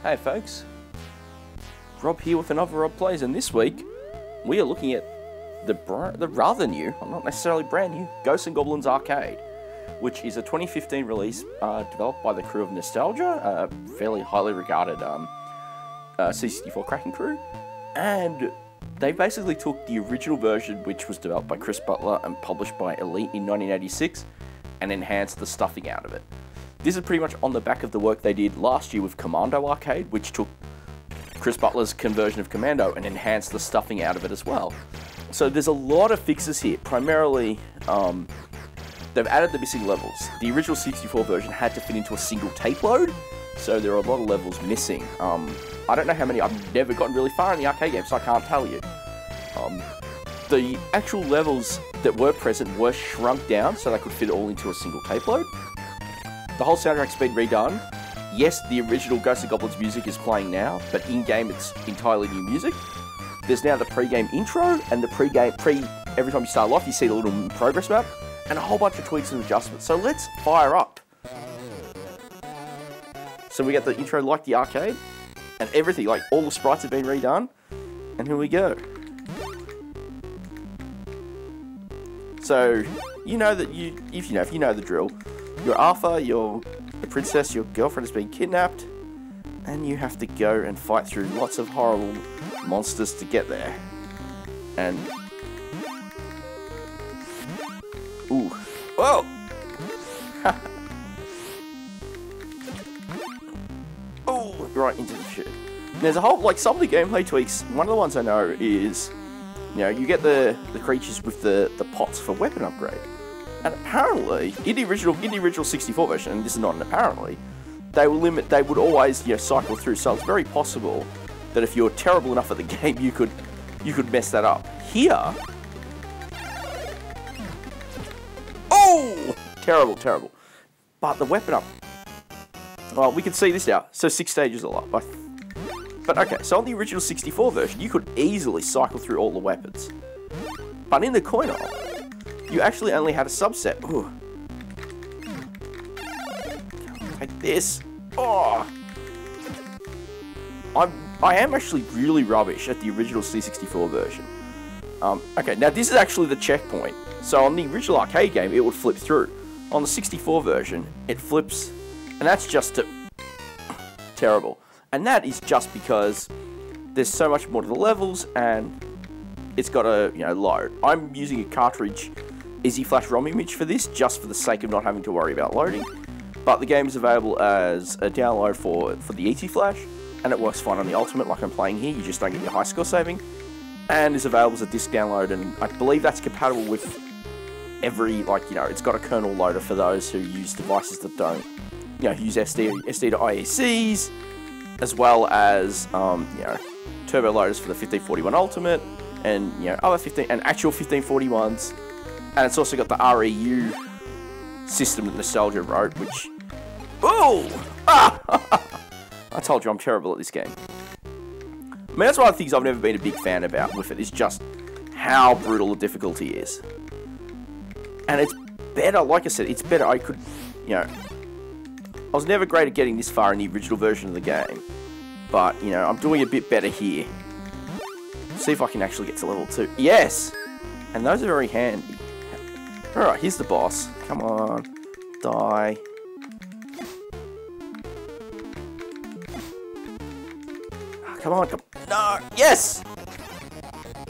Hey folks, Rob here with another Rob Plays, and this week we are looking at the rather new, not necessarily brand new, Ghosts'N Goblins Arcade, which is a 2015 release developed by the crew of Nostalgia, a fairly highly regarded C64 cracking crew, and they basically took the original version, which was developed by Chris Butler and published by Elite in 1986, and enhanced the stuffing out of it. This is pretty much on the back of the work they did last year with Commando Arcade, which took Chris Butler's conversion of Commando and enhanced the stuffing out of it as well. So there's a lot of fixes here. Primarily, they've added the missing levels. The original 64 version had to fit into a single tape load, so there are a lot of levels missing. I don't know how many. I've never gotten really far in the arcade game, so I can't tell you. The actual levels that were present were shrunk down so they could fit all into a single tape load. The whole soundtrack's been redone. Yes, the original Ghosts'N Goblins music is playing now, but in-game it's entirely new music. There's now the pre-game intro, and the every time you start off, you see the little progress map, and a whole bunch of tweaks and adjustments. So let's fire up. So we get the intro like the arcade, and everything, like all the sprites have been redone, and here we go. So, you know that if you know the drill. You're Arthur, you're the princess, your girlfriend has been kidnapped, and you have to go and fight through lots of horrible monsters to get there. And... ooh. Whoa! Oh, right into the shit. There's a whole, like, some of the gameplay tweaks. One of the ones I know is, you know, you get the creatures with the pots for weapon upgrade. And apparently, in the original 64 version, and this is not an apparently, they would always, you know, cycle through. So it's very possible that if you're terrible enough at the game, you could mess that up. Here, oh, terrible. But the weapon up. Well, we can see this now. So 6 stages a lot. But okay, so on the original 64 version, you could easily cycle through all the weapons. But in the coin-op, you actually only had a subset. Ooh. Take this. Oh. I am actually really rubbish at the original C64 version. Okay, now this is actually the checkpoint. So on the original arcade game, it would flip through. On the 64 version, it flips, and that's just terrible. And that is just because there's so much more to the levels, and it's got to, you know, load. I'm using a cartridge Easy Flash ROM image for this, just for the sake of not having to worry about loading. But the game is available as a download for the Easy Flash, and it works fine on the Ultimate like I'm playing here. You just don't get your high score saving. And is available as a disc download, and I believe that's compatible with every, like, you know, it's got a kernel loader for those who use devices that don't, you know, use SD to IECs, as well as, you know, turbo loaders for the 1541 Ultimate, and, you know, other actual 1541s. And it's also got the REU system that Nostalgia wrote, which... ooh! Ah! I told you I'm terrible at this game. I mean, that's one of the things I've never been a big fan about with it, is just how brutal the difficulty is. And it's better, like I said, it's better. I could, you know... I was never great at getting this far in the original version of the game. But, you know, I'm doing a bit better here. See if I can actually get to level 2. Yes! And those are very handy. Alright, here's the boss. Come on. Die. Oh, come on. No! Yes!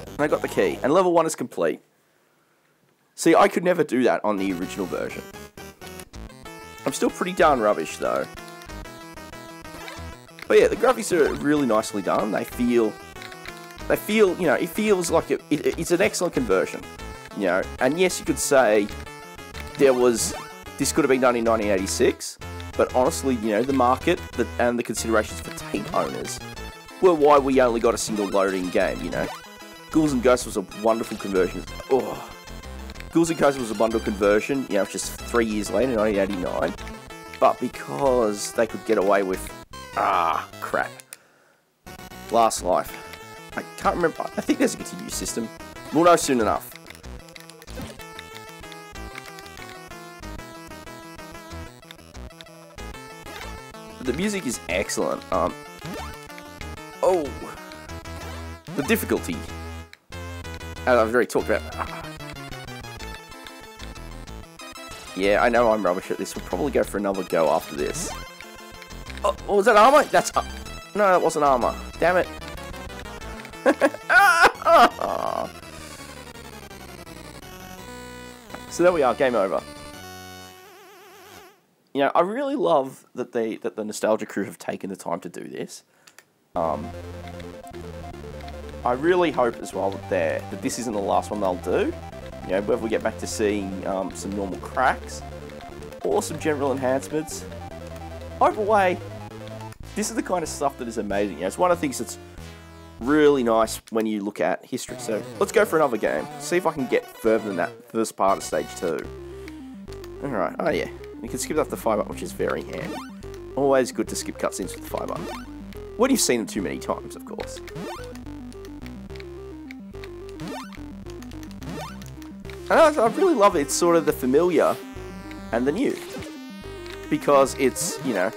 And I got the key. And level 1 is complete. See, I could never do that on the original version. I'm still pretty darn rubbish, though. But yeah, the graphics are really nicely done. They feel, you know, it feels like it's an excellent conversion. You know, and yes, you could say this could have been done in 1986, but honestly, you know, the market and the considerations for tape owners were why we only got a single loading game, you know. Ghouls and Ghosts was a wonderful conversion. Oh, Ghouls and Ghosts was a bundle conversion, you know, just 3 years later, 1989, but because they could get away with, crap. Last Life. I can't remember, I think there's a continuous system. We'll know soon enough. The music is excellent. Oh, the difficulty. As I've already talked about. Yeah, I know I'm rubbish at this. We'll probably go for another go after this. Oh, what was that, armor? That's... no, that wasn't armor. Damn it. So there we are, game over. You know, I really love that the Nostalgia crew have taken the time to do this. I really hope as well that this isn't the last one they'll do. You know, whether we get back to seeing some normal cracks or some general enhancements. Either way, this is the kind of stuff that is amazing. You know, it's one of the things that's really nice when you look at history. So let's go for another game. See if I can get further than that first part of stage 2. Alright, oh yeah. You can skip up the 5 button, which is very handy. Always good to skip cutscenes with the 5 button. When you've seen them too many times, of course. And I really love it. It's sort of the familiar and the new. Because it's, you know,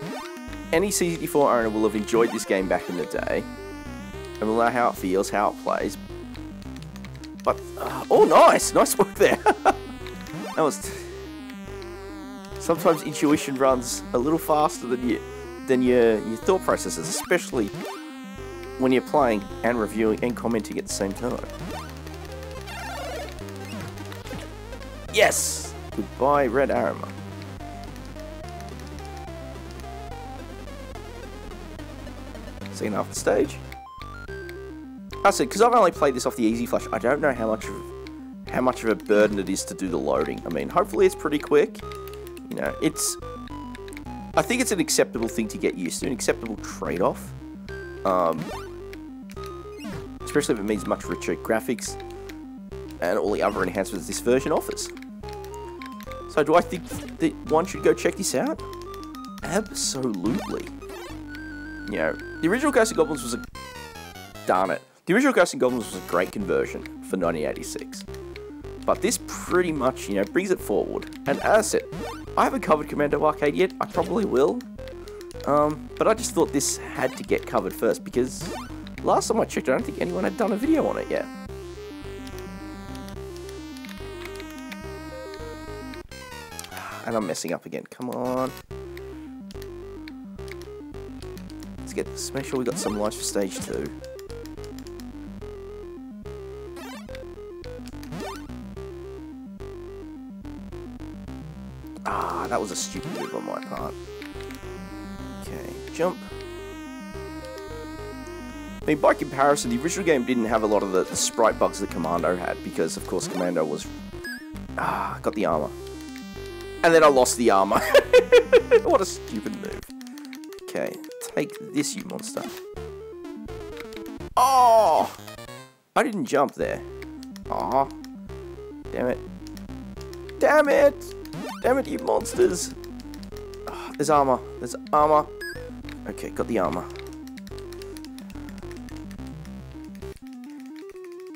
any C64 owner will have enjoyed this game back in the day. And will know how it feels, how it plays. But, oh nice! Nice work there! That was... Sometimes intuition runs a little faster than your thought processes, especially when you're playing and reviewing and commenting at the same time. Yes! Goodbye, Red Armor. Second half of the stage. I said, because I've only played this off the Easy Flash, I don't know how much of a burden it is to do the loading. I mean, hopefully it's pretty quick. You know, I think it's an acceptable thing to get used to, an acceptable trade-off. Especially if it means much richer graphics and all the other enhancements this version offers. So do I think that one should go check this out? Absolutely. You know, the original Ghosts'N Goblins was a... Darn it. The original Ghosts'N Goblins was a great conversion for 1986. But this pretty much, you know, brings it forward. And as I said, I haven't covered Commodore Arcade yet. I probably will. But I just thought this had to get covered first because last time I checked, I don't think anyone had done a video on it yet. And I'm messing up again. Come on. Let's make sure we got some lights for stage 2. Ah, that was a stupid move on my part. Okay, jump. I mean, by comparison, the original game didn't have a lot of the sprite bugs that Commando had, because, of course, Commando was... got the armor. And then I lost the armor. What a stupid move. Okay, take this, you monster. Oh! I didn't jump there. Aw. Damn it. Damn it! Damn it, you monsters! Oh, there's armor. There's armor. Okay, got the armor.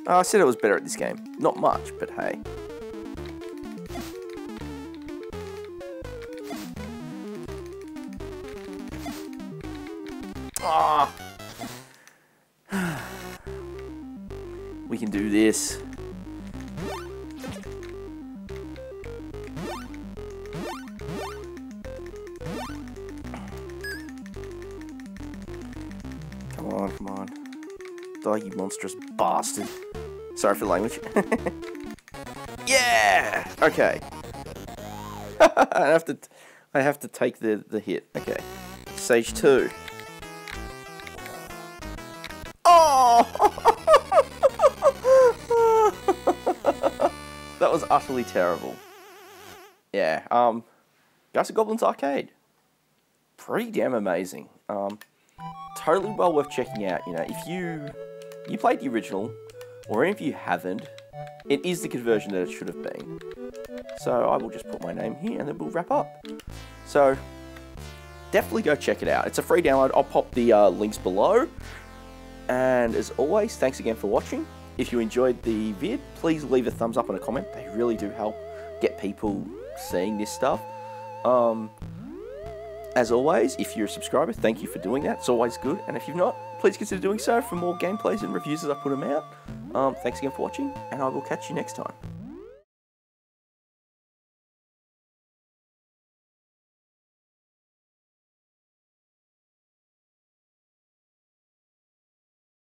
I said I was better at this game. Not much, but hey. Ah! We can do this. Come on, come on. Die, you monstrous bastard. Sorry for the language. Yeah! Okay. I have to take the hit. Okay. Stage 2. Oh! That was utterly terrible. Yeah, Ghosts'N Goblins Arcade. Pretty damn amazing. Totally well worth checking out. You know, if you played the original, or if you haven't, it is the conversion that it should have been. So I will just put my name here and then we'll wrap up. So definitely go check it out. It's a free download. I'll pop the links below. And as always, thanks again for watching. If you enjoyed the vid, please leave a thumbs up and a comment. They really do help get people seeing this stuff. And As always, if you're a subscriber, thank you for doing that. It's always good. And if you've not, please consider doing so for more gameplays and reviews as I put them out. Thanks again for watching, and I will catch you next time.